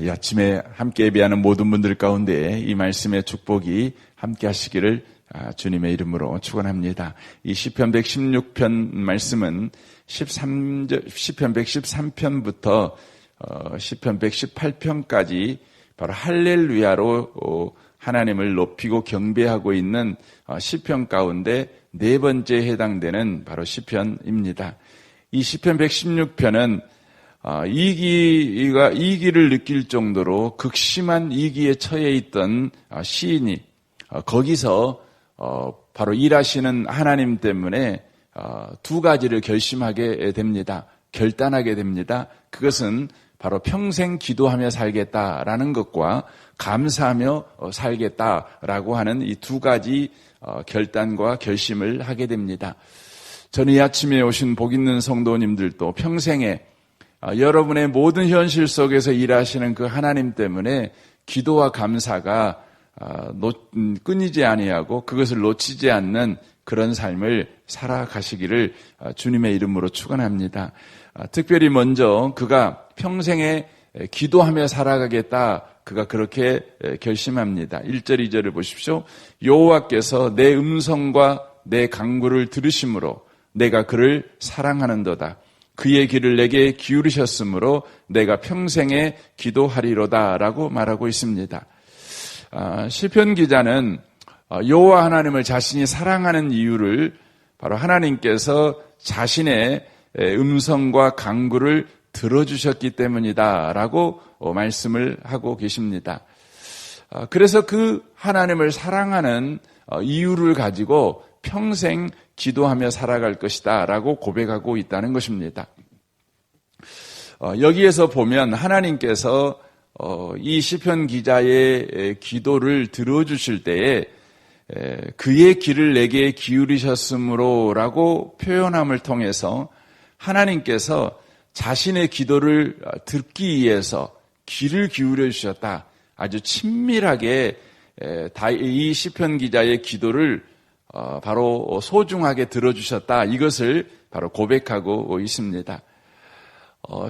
이 아침에 함께 예배하는 모든 분들 가운데 이 말씀의 축복이 함께 하시기를 주님의 이름으로 축원합니다. 이 시편 116편 말씀은 시편 113편부터 시편 118편까지 바로 할렐루야로 하나님을 높이고 경배하고 있는 시편 가운데 네 번째에 해당되는 바로 시편입니다. 이 시편 116편은 이기를 느낄 정도로 극심한 이기에 처해 있던 시인이 거기서 바로 일하시는 하나님 때문에 두 가지를 결심하게 됩니다. 결단하게 됩니다. 그것은 바로 평생 기도하며 살겠다라는 것과 감사하며 살겠다라고 하는 이 두 가지 결단과 결심을 하게 됩니다. 저는 이 아침에 오신 복 있는 성도님들도 평생에 여러분의 모든 현실 속에서 일하시는 그 하나님 때문에 기도와 감사가 끊이지 아니하고 그것을 놓치지 않는 그런 삶을 살아가시기를 주님의 이름으로 축원합니다. 특별히 먼저 그가 평생에 기도하며 살아가겠다, 그가 그렇게 결심합니다. 1절 2절을 보십시오. 여호와께서 내 음성과 내 간구를 들으심으로 내가 그를 사랑하는도다. 그의 귀를 내게 기울이셨으므로 내가 평생에 기도하리로다 라고 말하고 있습니다. 시편 기자는 여호와 하나님을 자신이 사랑하는 이유를 바로 하나님께서 자신의 음성과 간구를 들어주셨기 때문이다 라고 말씀을 하고 계십니다. 그래서 그 하나님을 사랑하는 이유를 가지고 평생 기도하며 살아갈 것이다 라고 고백하고 있다는 것입니다. 여기에서 보면 하나님께서 이 시편 기자의 기도를 들어주실 때에 그의 귀를 내게 기울이셨으므로 라고 표현함을 통해서 하나님께서 자신의 기도를 듣기 위해서 귀를 기울여 주셨다. 아주 친밀하게 이 시편 기자의 기도를 바로 소중하게 들어주셨다. 이것을 바로 고백하고 있습니다.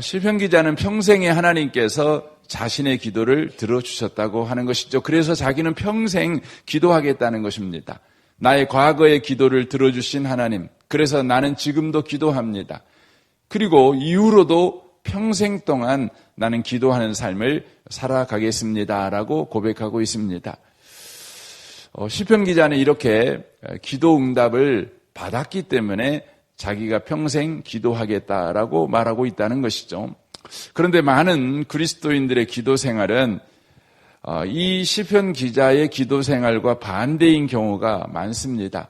시편 기자는 평생에 하나님께서 자신의 기도를 들어주셨다고 하는 것이죠. 그래서 자기는 평생 기도하겠다는 것입니다. 나의 과거의 기도를 들어주신 하나님, 그래서 나는 지금도 기도합니다. 그리고 이후로도 평생 동안 나는 기도하는 삶을 살아가겠습니다 라고 고백하고 있습니다. 시편 기자는 이렇게 기도 응답을 받았기 때문에 자기가 평생 기도하겠다라고 말하고 있다는 것이죠. 그런데 많은 그리스도인들의 기도 생활은 이 시편 기자의 기도 생활과 반대인 경우가 많습니다.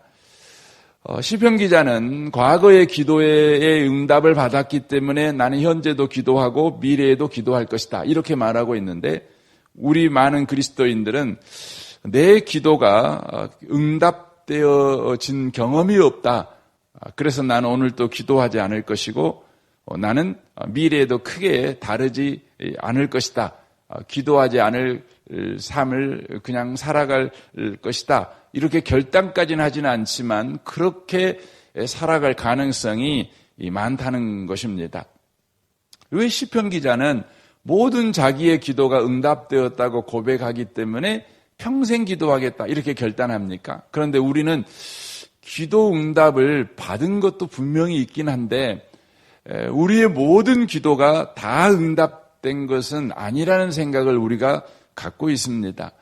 시편 기자는 과거의 기도의 응답을 받았기 때문에 나는 현재도 기도하고 미래에도 기도할 것이다, 이렇게 말하고 있는데, 우리 많은 그리스도인들은 내 기도가 응답되어진 경험이 없다, 그래서 나는 오늘 또 기도하지 않을 것이고 나는 미래에도 크게 다르지 않을 것이다, 기도하지 않을 삶을 그냥 살아갈 것이다, 이렇게 결단까지는 하지는 않지만 그렇게 살아갈 가능성이 많다는 것입니다. 왜 시편 기자는 모든 자기의 기도가 응답되었다고 고백하기 때문에 평생 기도하겠다 이렇게 결단합니까? 그런데 우리는 기도 응답을 받은 것도 분명히 있긴 한데 우리의 모든 기도가 다 응답된 것은 아니라는 생각을 우리가 갖고 있습니다.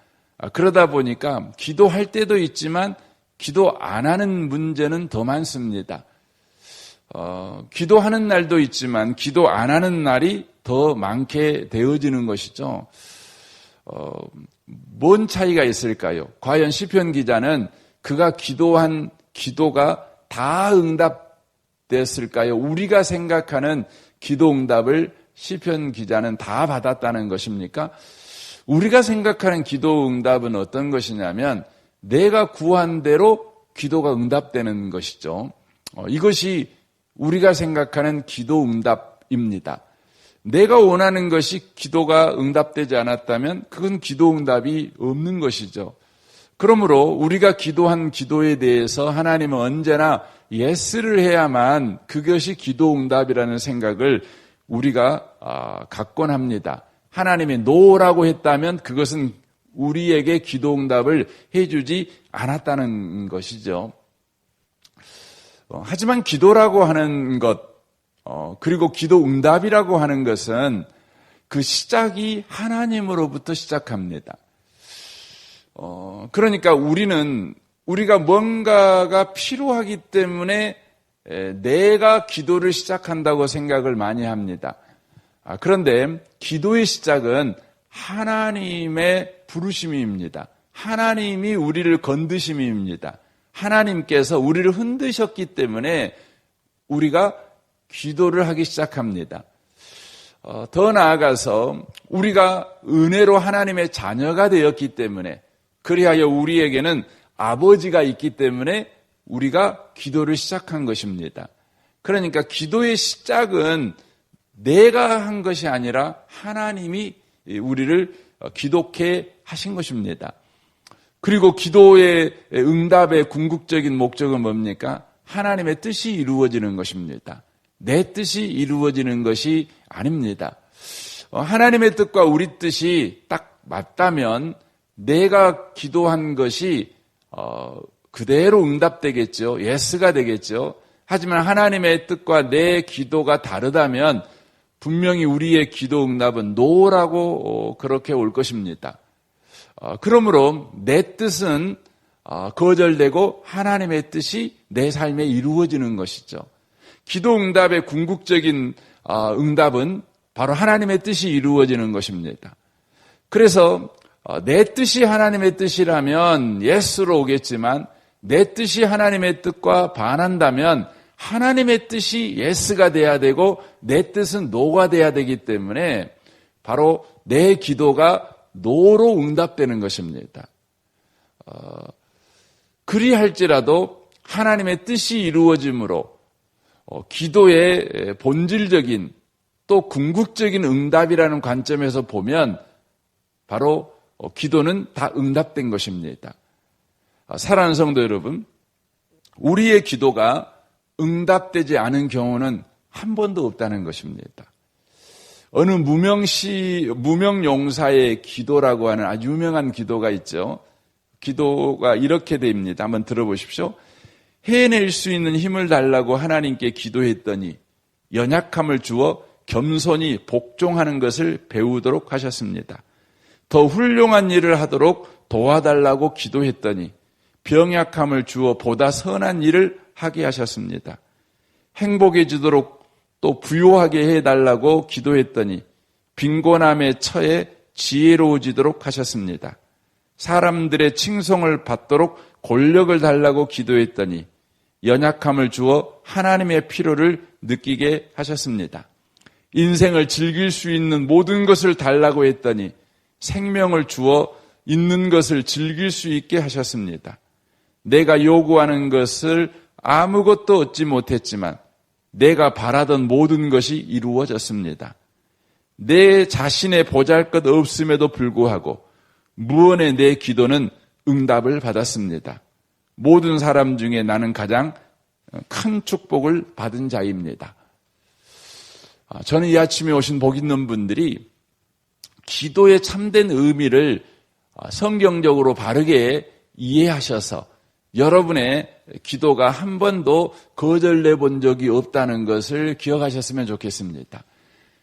그러다 보니까 기도할 때도 있지만 기도 안 하는 문제는 더 많습니다. 기도하는 날도 있지만 기도 안 하는 날이 더 많게 되어지는 것이죠. 뭔 차이가 있을까요? 과연 시편 기자는 그가 기도한 기도가 다 응답됐을까요? 우리가 생각하는 기도 응답을 시편 기자는 다 받았다는 것입니까? 우리가 생각하는 기도 응답은 어떤 것이냐면 내가 구한 대로 기도가 응답되는 것이죠. 이것이 우리가 생각하는 기도 응답입니다. 내가 원하는 것이 기도가 응답되지 않았다면 그건 기도 응답이 없는 것이죠. 그러므로 우리가 기도한 기도에 대해서 하나님은 언제나 예스를 해야만 그것이 기도 응답이라는 생각을 우리가 갖곤 합니다. 하나님이 노라고 했다면 그것은 우리에게 기도 응답을 해주지 않았다는 것이죠. 하지만 기도라고 하는 것, 그리고 기도 응답이라고 하는 것은 그 시작이 하나님으로부터 시작합니다. 그러니까 우리가 뭔가가 필요하기 때문에 내가 기도를 시작한다고 생각을 많이 합니다. 그런데 기도의 시작은 하나님의 부르심입니다. 하나님이 우리를 건드심입니다. 하나님께서 우리를 흔드셨기 때문에 우리가 기도를 하기 시작합니다. 더 나아가서 우리가 은혜로 하나님의 자녀가 되었기 때문에, 그리하여 우리에게는 아버지가 있기 때문에 우리가 기도를 시작한 것입니다. 그러니까 기도의 시작은 내가 한 것이 아니라 하나님이 우리를 기도케 하신 것입니다. 그리고 기도의 응답의 궁극적인 목적은 뭡니까? 하나님의 뜻이 이루어지는 것입니다. 내 뜻이 이루어지는 것이 아닙니다. 하나님의 뜻과 우리 뜻이 딱 맞다면 내가 기도한 것이 그대로 응답되겠죠. 예스가 되겠죠. 하지만 하나님의 뜻과 내 기도가 다르다면 분명히 우리의 기도 응답은 노라고 그렇게 올 것입니다. 그러므로 내 뜻은 거절되고 하나님의 뜻이 내 삶에 이루어지는 것이죠. 기도 응답의 궁극적인 응답은 바로 하나님의 뜻이 이루어지는 것입니다. 그래서 내 뜻이 하나님의 뜻이라면 예스로 오겠지만 내 뜻이 하나님의 뜻과 반한다면 하나님의 뜻이 예스가 돼야 되고 내 뜻은 노가 돼야 되기 때문에 바로 내 기도가 노로 응답되는 것입니다. 그리할지라도 하나님의 뜻이 이루어짐으로 기도의 본질적인 또 궁극적인 응답이라는 관점에서 보면 바로 기도는 다 응답된 것입니다. 사랑하는 성도 여러분, 우리의 기도가 응답되지 않은 경우는 한 번도 없다는 것입니다. 어느 무명용사의 기도라고 하는 아주 유명한 기도가 있죠. 기도가 이렇게 됩니다. 한번 들어보십시오. 해낼 수 있는 힘을 달라고 하나님께 기도했더니 연약함을 주어 겸손히 복종하는 것을 배우도록 하셨습니다. 더 훌륭한 일을 하도록 도와달라고 기도했더니 병약함을 주어 보다 선한 일을 하게 하셨습니다. 행복해지도록 또 부유하게 해달라고 기도했더니 빈곤함에 처해 지혜로워지도록 하셨습니다. 사람들의 칭송을 받도록 권력을 달라고 기도했더니 연약함을 주어 하나님의 필요를 느끼게 하셨습니다. 인생을 즐길 수 있는 모든 것을 달라고 했더니 생명을 주어 있는 것을 즐길 수 있게 하셨습니다. 내가 요구하는 것을 아무것도 얻지 못했지만 내가 바라던 모든 것이 이루어졌습니다. 내 자신의 보잘것 없음에도 불구하고 무언의 내 기도는 응답을 받았습니다. 모든 사람 중에 나는 가장 큰 축복을 받은 자입니다. 저는 이 아침에 오신 복 있는 분들이 기도의 참된 의미를 성경적으로 바르게 이해하셔서 여러분의 기도가 한 번도 거절돼 본 적이 없다는 것을 기억하셨으면 좋겠습니다.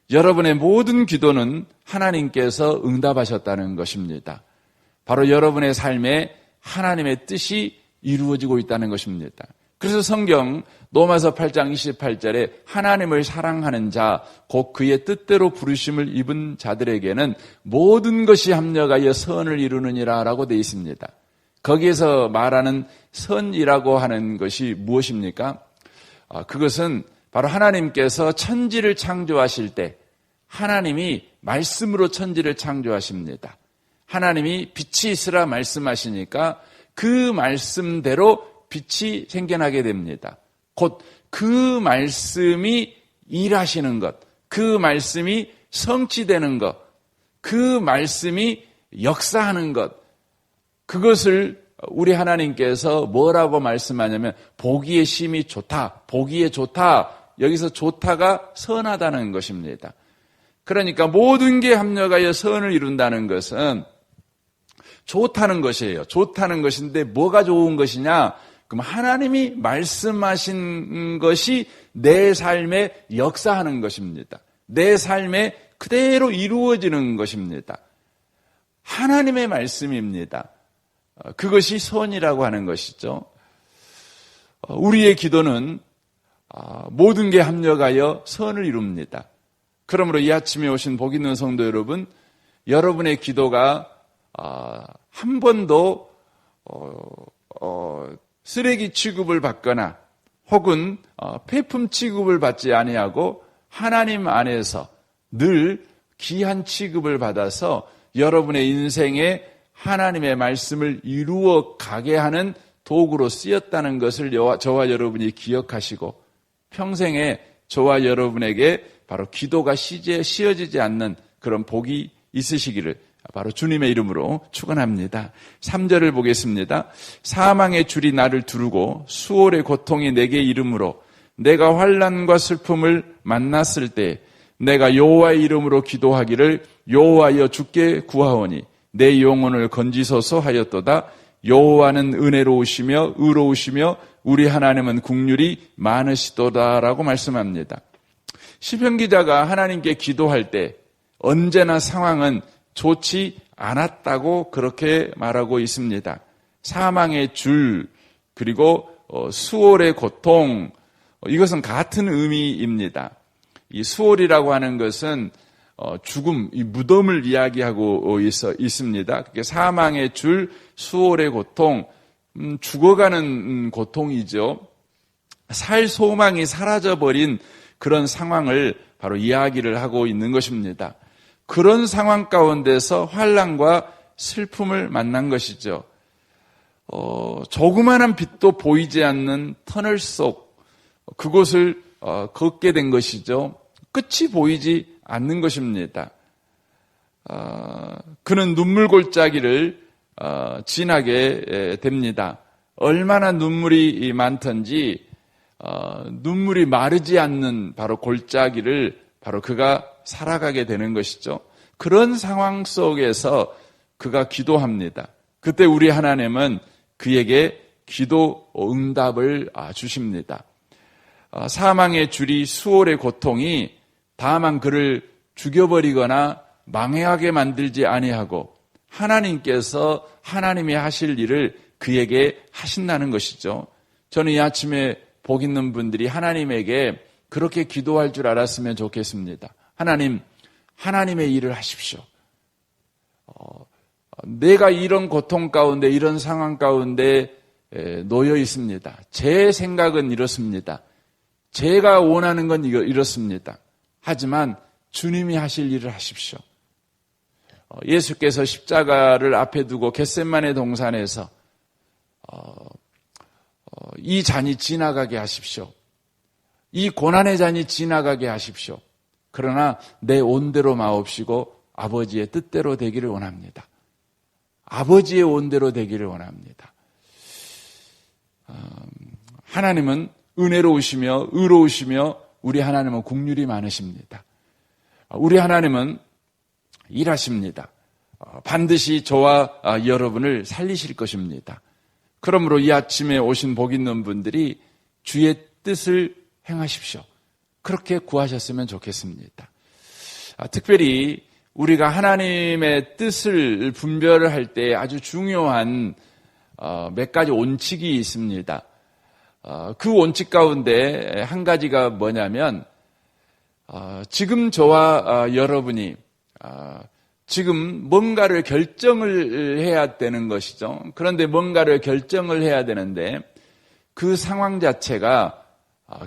여러분의 모든 기도는 하나님께서 응답하셨다는 것입니다. 바로 여러분의 삶에 하나님의 뜻이 이루어지고 있다는 것입니다. 그래서 성경 로마서 8장 28절에 하나님을 사랑하는 자, 곧 그의 뜻대로 부르심을 입은 자들에게는 모든 것이 합력하여 선을 이루느니라 라고 되어 있습니다. 거기에서 말하는 선이라고 하는 것이 무엇입니까? 그것은 바로 하나님께서 천지를 창조하실 때 하나님이 말씀으로 천지를 창조하십니다. 하나님이 빛이 있으라 말씀하시니까 그 말씀대로 빛이 생겨나게 됩니다. 곧 그 말씀이 일하시는 것, 그 말씀이 성취되는 것, 그 말씀이 역사하는 것, 그것을 우리 하나님께서 뭐라고 말씀하냐면 보기에 심히 좋다, 보기에 좋다, 여기서 좋다가 선하다는 것입니다. 그러니까 모든 게 합력하여 선을 이룬다는 것은 좋다는 것이에요. 좋다는 것인데 뭐가 좋은 것이냐? 그럼 하나님이 말씀하신 것이 내 삶에 역사하는 것입니다. 내 삶에 그대로 이루어지는 것입니다. 하나님의 말씀입니다. 그것이 선이라고 하는 것이죠. 우리의 기도는 모든 게 합력하여 선을 이룹니다. 그러므로 이 아침에 오신 복 있는 성도 여러분, 여러분의 기도가 한 번도 쓰레기 취급을 받거나 혹은 폐품 취급을 받지 아니하고 하나님 안에서 늘 귀한 취급을 받아서 여러분의 인생에 하나님의 말씀을 이루어 가게 하는 도구로 쓰였다는 것을 저와 여러분이 기억하시고 평생에 저와 여러분에게 바로 기도가 쉬어지지 않는 그런 복이 있으시기를 바로 주님의 이름으로 축원합니다. 3절을 보겠습니다. 사망의 줄이 나를 두르고 수월의 고통이 내게 이름으로 내가 환난과 슬픔을 만났을 때 내가 여호와의 이름으로 기도하기를 여호와여 주께 구하오니 내 영혼을 건지소서 하였도다. 여호와는 은혜로우시며 의로우시며 우리 하나님은 긍휼이 많으시도다라고 말씀합니다. 시편 기자가 하나님께 기도할 때 언제나 상황은 좋지 않았다고 그렇게 말하고 있습니다. 사망의 줄 그리고 수월의 고통 이것은 같은 의미입니다. 이 수월이라고 하는 것은 죽음, 이 무덤을 이야기하고 있습니다. 그게 사망의 줄, 수월의 고통, 죽어가는 고통이죠. 살 소망이 사라져버린 그런 상황을 바로 이야기를 하고 있는 것입니다. 그런 상황 가운데서 환난과 슬픔을 만난 것이죠. 조그마한 빛도 보이지 않는 터널 속 그곳을 걷게 된 것이죠. 끝이 보이지 않는 것입니다. 그는 눈물 골짜기를 지나게 됩니다. 얼마나 눈물이 많던지 눈물이 마르지 않는 바로 골짜기를 바로 그가 살아가게 되는 것이죠. 그런 상황 속에서 그가 기도합니다. 그때 우리 하나님은 그에게 기도 응답을 주십니다. 사망의 줄이 수월의 고통이 다만 그를 죽여버리거나 망해하게 만들지 아니하고 하나님께서 하나님이 하실 일을 그에게 하신다는 것이죠. 저는 이 아침에 복 있는 분들이 하나님에게 그렇게 기도할 줄 알았으면 좋겠습니다. 하나님, 하나님의 일을 하십시오. 내가 이런 고통 가운데 이런 상황 가운데 놓여 있습니다. 제 생각은 이렇습니다. 제가 원하는 건 이렇습니다. 하지만 주님이 하실 일을 하십시오. 예수께서 십자가를 앞에 두고 겟세마네 동산에서 이 잔이 지나가게 하십시오. 이 고난의 잔이 지나가게 하십시오. 그러나 내 온대로 마옵시고 아버지의 뜻대로 되기를 원합니다. 아버지의 온대로 되기를 원합니다. 하나님은 은혜로우시며 의로우시며 우리 하나님은 긍휼이 많으십니다. 우리 하나님은 일하십니다. 반드시 저와 여러분을 살리실 것입니다. 그러므로 이 아침에 오신 복 있는 분들이 주의 뜻을 행하십시오. 그렇게 구하셨으면 좋겠습니다. 특별히 우리가 하나님의 뜻을 분별할 때 아주 중요한 몇 가지 원칙이 있습니다. 그 원칙 가운데 한 가지가 뭐냐면 지금 저와 여러분이 지금 뭔가를 결정을 해야 되는 것이죠. 그런데 뭔가를 결정을 해야 되는데 그 상황 자체가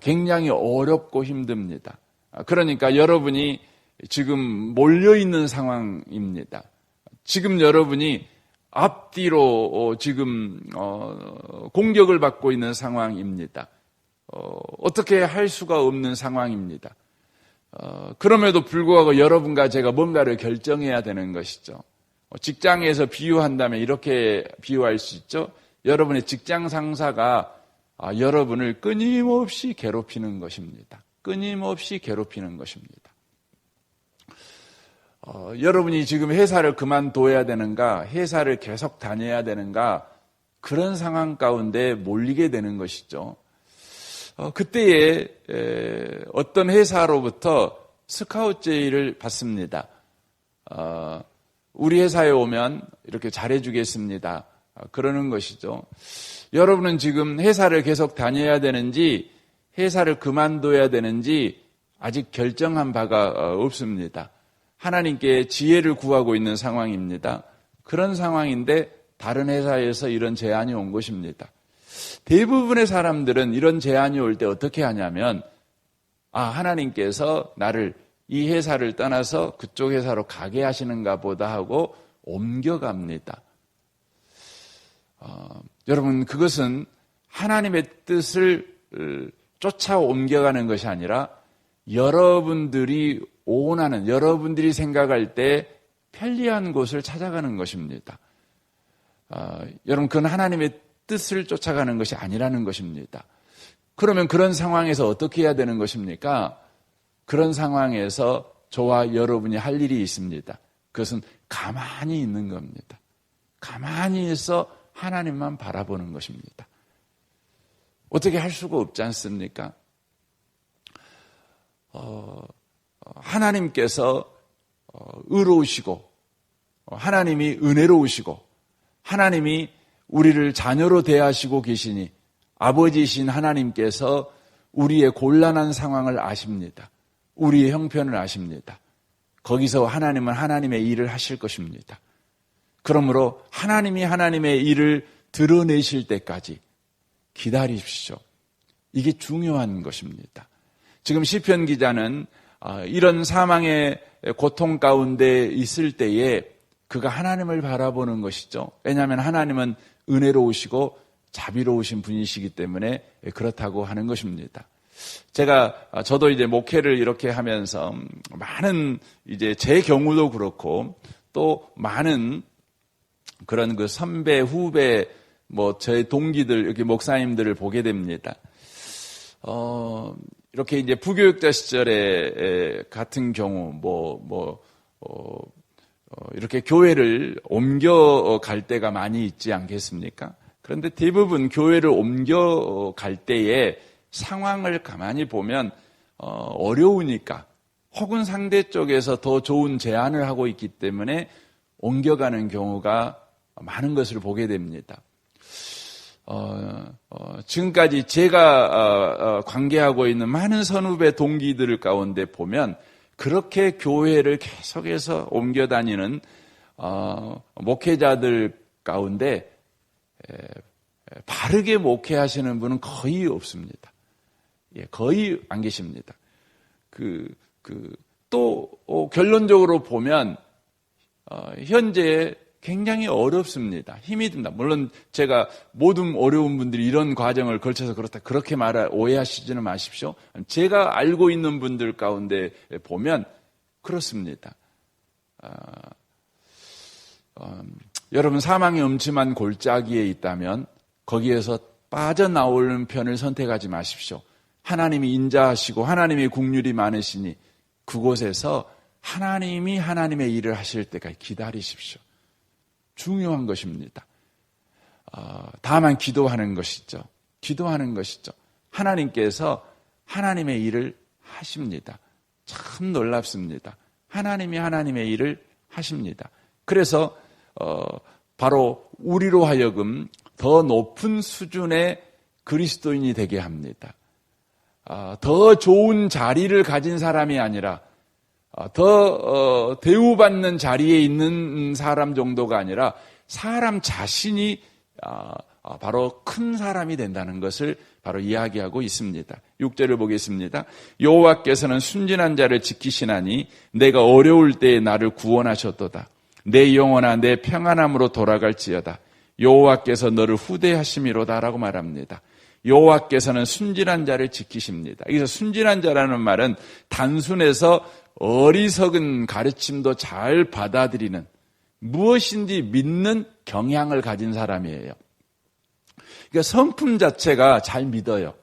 굉장히 어렵고 힘듭니다. 그러니까 여러분이 지금 몰려있는 상황입니다. 지금 여러분이 앞뒤로 지금 공격을 받고 있는 상황입니다. 어떻게 할 수가 없는 상황입니다. 그럼에도 불구하고 여러분과 제가 뭔가를 결정해야 되는 것이죠. 직장에서 비유한다면 이렇게 비유할 수 있죠. 여러분의 직장 상사가 여러분을 끊임없이 괴롭히는 것입니다. 끊임없이 괴롭히는 것입니다. 여러분이 지금 회사를 그만둬야 되는가, 회사를 계속 다녀야 되는가, 그런 상황 가운데 몰리게 되는 것이죠. 그때에 어떤 회사로부터 스카우트 제의를 받습니다. 우리 회사에 오면 이렇게 잘해주겠습니다. 그러는 것이죠. 여러분은 지금 회사를 계속 다녀야 되는지 회사를 그만둬야 되는지 아직 결정한 바가 없습니다. 하나님께 지혜를 구하고 있는 상황입니다. 그런 상황인데 다른 회사에서 이런 제안이 온 것입니다. 대부분의 사람들은 이런 제안이 올 때 어떻게 하냐면 하나님께서 나를 이 회사를 떠나서 그쪽 회사로 가게 하시는가 보다 하고 옮겨갑니다. 여러분, 그것은 하나님의 뜻을 쫓아 옮겨가는 것이 아니라 여러분들이 원하는, 여러분들이 생각할 때 편리한 곳을 찾아가는 것입니다. 여러분, 그건 하나님의 뜻을 쫓아가는 것이 아니라는 것입니다. 그러면 그런 상황에서 어떻게 해야 되는 것입니까? 그런 상황에서 저와 여러분이 할 일이 있습니다. 그것은 가만히 있는 겁니다. 가만히 있어 하나님만 바라보는 것입니다. 어떻게 할 수가 없지 않습니까? 하나님께서 의로우시고 하나님이 은혜로우시고 하나님이 우리를 자녀로 대하시고 계시니 아버지이신 하나님께서 우리의 곤란한 상황을 아십니다. 우리의 형편을 아십니다. 거기서 하나님은 하나님의 일을 하실 것입니다. 그러므로 하나님이 하나님의 일을 드러내실 때까지 기다리십시오. 이게 중요한 것입니다. 지금 시편 기자는 이런 사망의 고통 가운데 있을 때에 그가 하나님을 바라보는 것이죠. 왜냐하면 하나님은 은혜로우시고 자비로우신 분이시기 때문에 그렇다고 하는 것입니다. 저도 이제 목회를 이렇게 하면서 많은 이제 제 경우도 그렇고 또 많은 그런 그 선배, 후배, 저의 동기들, 이렇게 목사님들을 보게 됩니다. 이렇게 이제 부교육자 시절에 같은 경우, 이렇게 교회를 옮겨갈 때가 많이 있지 않겠습니까? 그런데 대부분 교회를 옮겨갈 때에 상황을 가만히 보면, 어려우니까, 혹은 상대 쪽에서 더 좋은 제안을 하고 있기 때문에 옮겨가는 경우가 많은 것을 보게 됩니다. 지금까지 제가 관계하고 있는 많은 선후배 동기들 가운데 보면 그렇게 교회를 계속해서 옮겨 다니는 목회자들 가운데 바르게 목회하시는 분은 거의 없습니다. 거의 안 계십니다. 또 결론적으로 보면 현재 굉장히 어렵습니다. 힘이 듭니다. 물론 제가 모든 어려운 분들이 이런 과정을 거쳐서 그렇게 오해하시지는 마십시오. 제가 알고 있는 분들 가운데 보면 그렇습니다. 여러분, 사망의 음침한 골짜기에 있다면 거기에서 빠져나오는 편을 선택하지 마십시오. 하나님이 인자하시고 하나님의 긍휼이 많으시니 그곳에서 하나님이 하나님의 일을 하실 때까지 기다리십시오. 중요한 것입니다. 다만 기도하는 것이죠. 기도하는 것이죠. 하나님께서 하나님의 일을 하십니다. 참 놀랍습니다. 하나님이 하나님의 일을 하십니다. 그래서 바로 우리로 하여금 더 높은 수준의 그리스도인이 되게 합니다. 더 좋은 자리를 가진 사람이 아니라 더 대우받는 자리에 있는 사람 정도가 아니라 사람 자신이 바로 큰 사람이 된다는 것을 바로 이야기하고 있습니다. 6절을 보겠습니다. 여호와께서는 순진한 자를 지키시나니 내가 어려울 때에 나를 구원하셨도다. 내 영혼아 내 평안함으로 돌아갈지어다. 여호와께서 너를 후대하심이로다라고 말합니다. 여호와께서는 순진한 자를 지키십니다. 여기서 순진한 자라는 말은 단순해서 어리석은 가르침도 잘 받아들이는 무엇인지 믿는 경향을 가진 사람이에요. 그러니까 성품 자체가 잘 믿어요.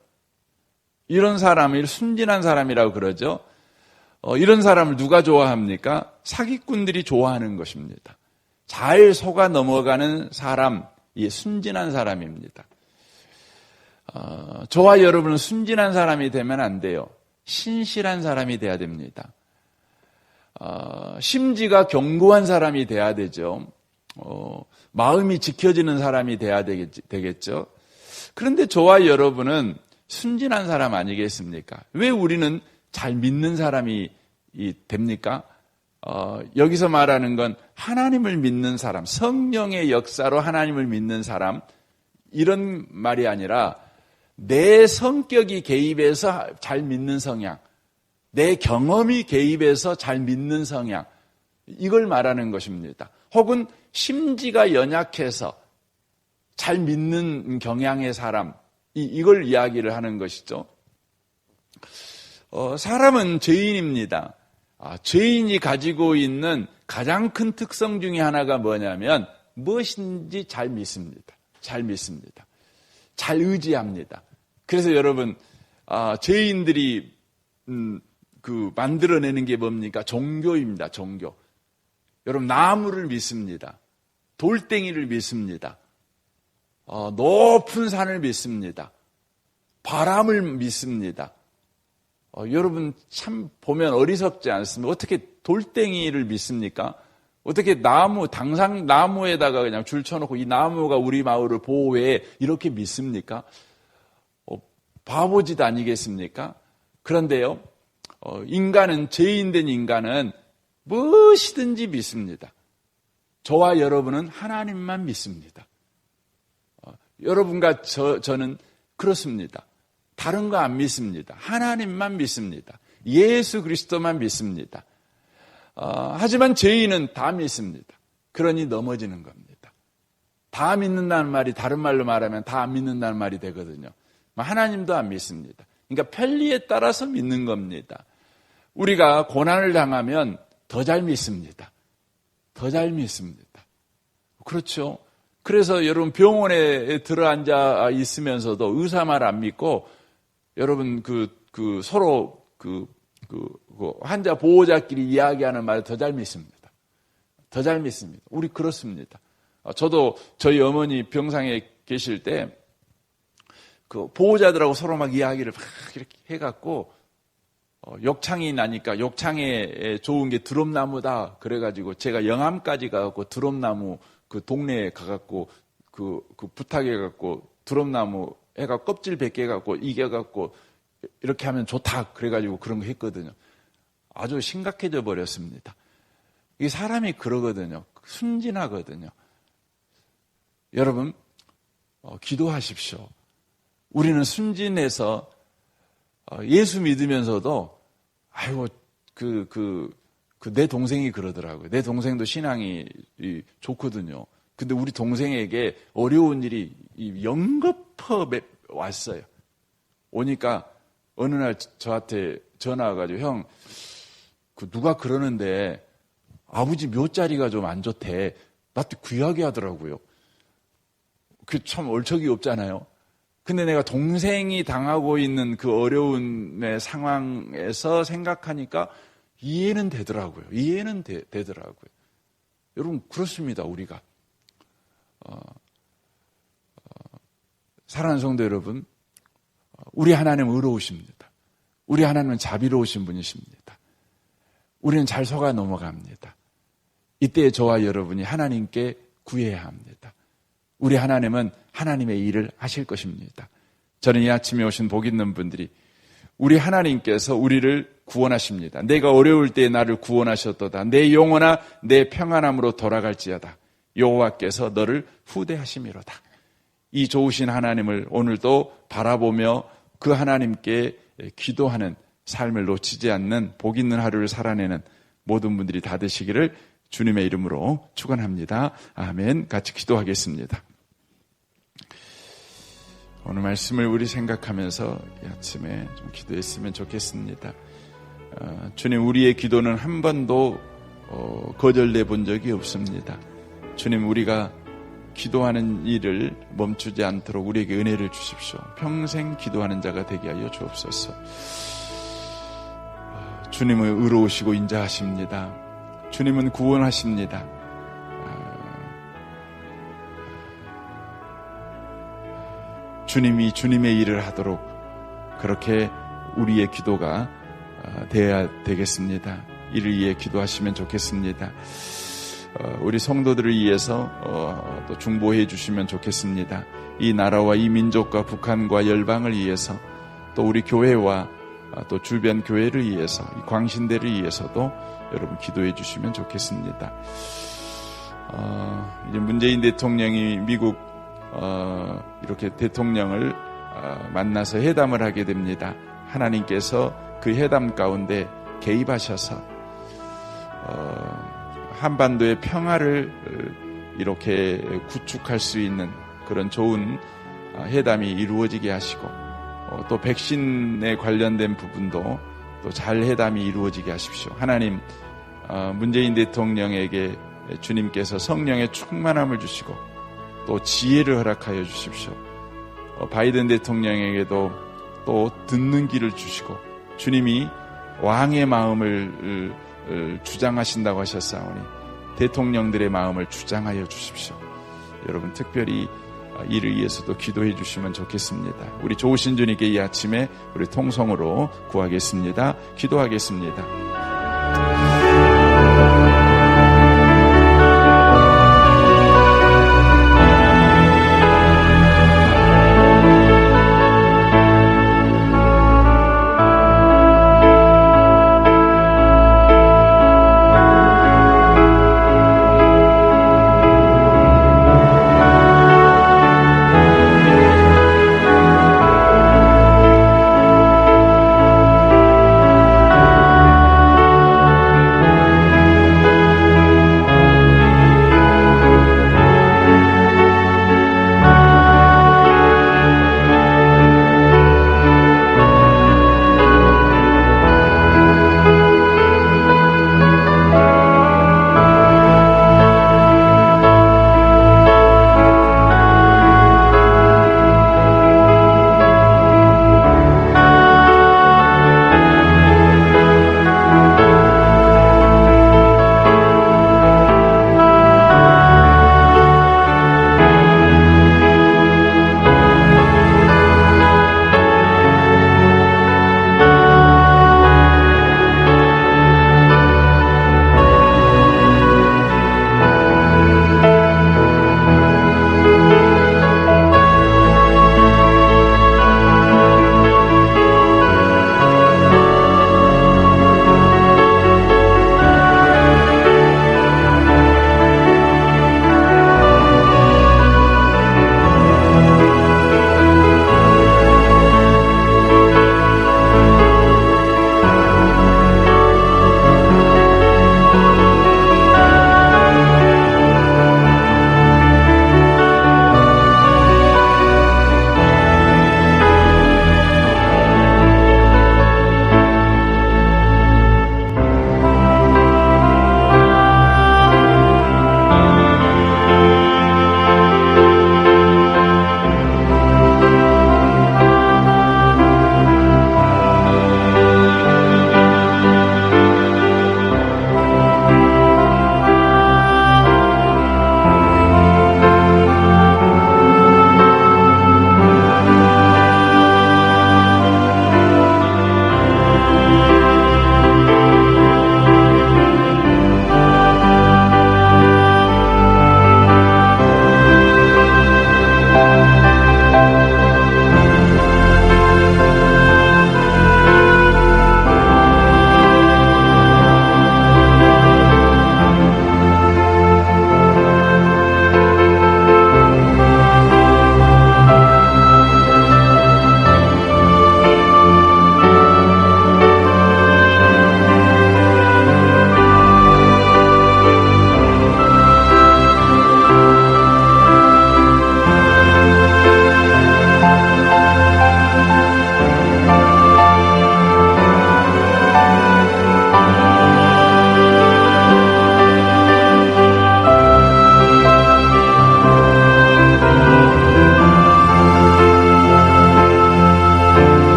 이런 사람을 순진한 사람이라고 그러죠. 이런 사람을 누가 좋아합니까? 사기꾼들이 좋아하는 것입니다. 잘 속아 넘어가는 사람, 순진한 사람입니다. 저와 여러분은 순진한 사람이 되면 안 돼요. 신실한 사람이 돼야 됩니다. 심지가 견고한 사람이 돼야 되죠. 마음이 지켜지는 사람이 돼야 되겠죠. 그런데 저와 여러분은 순진한 사람 아니겠습니까? 왜 우리는 잘 믿는 사람이 됩니까? 여기서 말하는 건 하나님을 믿는 사람, 성령의 역사로 하나님을 믿는 사람, 이런 말이 아니라 내 성격이 개입해서 잘 믿는 성향, 내 경험이 개입해서 잘 믿는 성향, 이걸 말하는 것입니다. 혹은 심지가 연약해서 잘 믿는 경향의 사람, 이걸 이야기를 하는 것이죠. 사람은 죄인입니다. 죄인이 가지고 있는 가장 큰 특성 중에 하나가 뭐냐면 무엇인지 잘 믿습니다. 잘 믿습니다. 잘 의지합니다. 그래서 여러분, 죄인들이 만들어내는 게 뭡니까? 종교입니다. 종교. 여러분, 나무를 믿습니다. 돌덩이를 믿습니다. 높은 산을 믿습니다. 바람을 믿습니다. 여러분 참 보면 어리석지 않습니까? 어떻게 돌덩이를 믿습니까? 어떻게 당상나무에다가 그냥 줄 쳐놓고 이 나무가 우리 마을을 보호해 이렇게 믿습니까? 바보짓 아니겠습니까? 그런데요, 인간은, 죄인된 인간은 무엇이든지 믿습니다. 저와 여러분은 하나님만 믿습니다. 여러분과 저는 그렇습니다. 다른 거 안 믿습니다. 하나님만 믿습니다. 예수 그리스도만 믿습니다. 하지만 죄인은 다 믿습니다. 그러니 넘어지는 겁니다. 다 믿는다는 말이 다른 말로 말하면 다 안 믿는다는 말이 되거든요. 하나님도 안 믿습니다. 그러니까 편리에 따라서 믿는 겁니다. 우리가 고난을 당하면 더 잘 믿습니다. 더 잘 믿습니다. 그렇죠. 그래서 여러분 병원에 들어앉아 있으면서도 의사 말 안 믿고 여러분 서로 환자 보호자끼리 이야기하는 말 더 잘 믿습니다. 더 잘 믿습니다. 우리 그렇습니다. 저도 저희 어머니 병상에 계실 때 보호자들하고 서로 막 이야기를 막 이렇게 해갖고 욕창이 나니까 욕창에 좋은 게 드럼나무다 그래가지고 제가 영암까지 가갖고 드럼나무 동네에 가갖고 부탁해갖고 드럼나무 애가 껍질 벗겨갖고 이겨갖고 이렇게 하면 좋다 그래가지고 그런 거 했거든요. 아주 심각해져 버렸습니다. 이 사람이 그러거든요. 순진하거든요. 여러분 기도하십시오. 우리는 순진해서 예수 믿으면서도 아이고 내 동생이 그러더라고요. 내 동생도 신앙이 좋거든요. 근데 우리 동생에게 어려운 일이 연거푸 왔어요. 오니까 어느 날 저한테 전화 와가지고 형, 누가 그러는데 아버지 묘자리가 좀 안 좋대. 나한테 귀하게 하더라고요. 그 참 얼척이 없잖아요. 근데 내가 동생이 당하고 있는 그 어려운 상황에서 생각하니까 이해는 되더라고요. 이해는 되더라고요. 여러분 그렇습니다. 우리가 사랑하는 성도 여러분, 우리 하나님은 의로우십니다. 우리 하나님은 자비로우신 분이십니다. 우리는 잘 속아 넘어갑니다. 이때 저와 여러분이 하나님께 구해야 합니다. 우리 하나님은 하나님의 일을 하실 것입니다. 저는 이 아침에 오신 복 있는 분들이 우리 하나님께서 우리를 구원하십니다. 내가 어려울 때에 나를 구원하셨도다. 내 영혼아 내 평안함으로 돌아갈지어다. 여호와께서 너를 후대하심이로다. 이 좋으신 하나님을 오늘도 바라보며 그 하나님께 기도하는 삶을 놓치지 않는 복 있는 하루를 살아내는 모든 분들이 다 되시기를 주님의 이름으로 축원합니다. 아멘. 같이 기도하겠습니다. 오늘 말씀을 우리 생각하면서 이 아침에 좀 기도했으면 좋겠습니다. 주님, 우리의 기도는 한 번도 거절돼 본 적이 없습니다. 주님, 우리가 기도하는 일을 멈추지 않도록 우리에게 은혜를 주십시오. 평생 기도하는 자가 되게 하여 주옵소서. 주님은 의로우시고 인자하십니다. 주님은 구원하십니다. 주님이 주님의 일을 하도록 그렇게 우리의 기도가 돼야 되겠습니다. 이를 위해 기도하시면 좋겠습니다. 우리 성도들을 위해서 또 중보해 주시면 좋겠습니다. 이 나라와 이 민족과 북한과 열방을 위해서 또 우리 교회와 또 주변 교회를 위해서 이 광신대를 위해서도 여러분 기도해 주시면 좋겠습니다. 이제 문재인 대통령이 미국 이렇게 대통령을 만나서 회담을 하게 됩니다. 하나님께서 그 회담 가운데 개입하셔서 한반도의 평화를 이렇게 구축할 수 있는 그런 좋은 회담이 이루어지게 하시고 또 백신에 관련된 부분도 또 잘 회담이 이루어지게 하십시오. 하나님, 문재인 대통령에게 주님께서 성령의 충만함을 주시고 또 지혜를 허락하여 주십시오. 바이든 대통령에게도 또 듣는 길을 주시고 주님이 왕의 마음을 주장하신다고 하셨사오니 대통령들의 마음을 주장하여 주십시오. 여러분 특별히 이를 위해서도 기도해 주시면 좋겠습니다. 우리 좋으신 주님께 이 아침에 우리 통성으로 구하겠습니다. 기도하겠습니다.